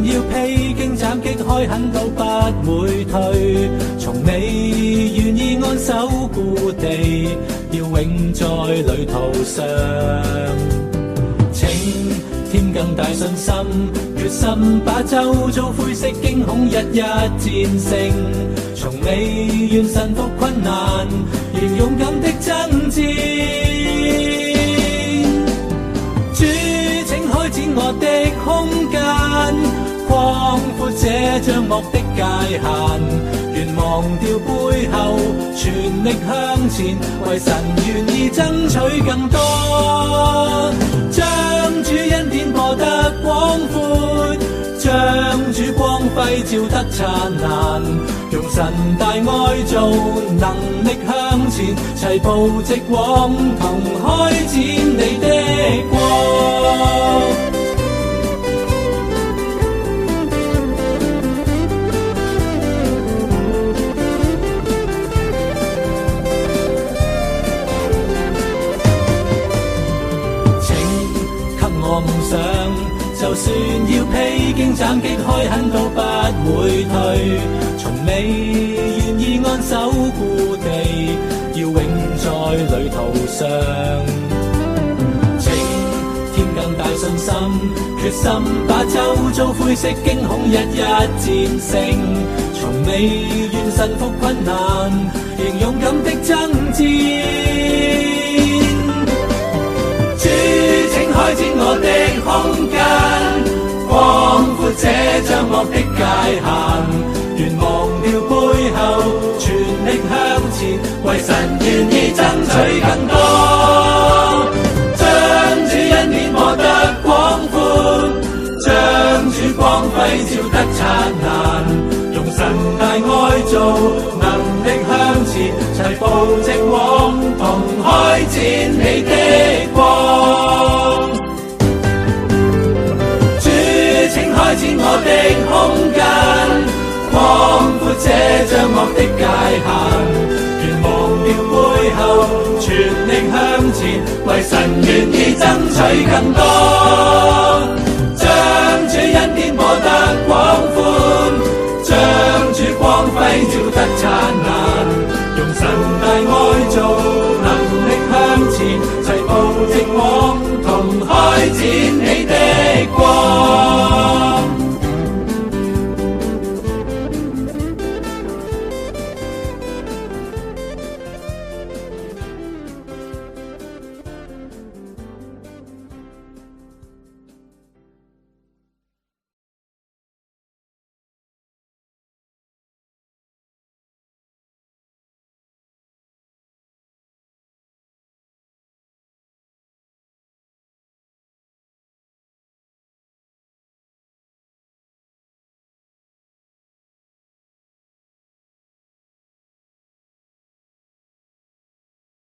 要披荊斬棘開墾都不會退，從未願意安守故地，要永在旅途上。請添更大信心，決心把周遭灰色驚恐一一戰勝。從未願臣服困難，仍勇敢的爭戰。主請開展我的空間，擴闊這障惡的界限，願忘掉背後，全力向前，為神願意爭取更多。將主恩典播得廣闊，將主光輝照得燦爛，用神大愛做能力向前，齊步直往同開展你的國。我夢想，就算要披荊斬棘開墾都不會退，從未願意安守故地，要永在旅途上。請添更大信心，決心把周遭灰色驚恐一一戰勝，從未願臣服困難，仍勇敢的爭戰。開展我的空間，擴闊這障惡的界限，願忘掉背後，全力向前，為神願意爭取更多。將主恩典播得廣闊，將主光輝照得燦爛，用神大愛做能力向前，齊步直往同開展你的國。開展我的空間，擴闊這障惡的界限，願忘掉背後，全力向前，為神願意爭取更多。將主恩典播得廣闊，將主光輝照得燦爛，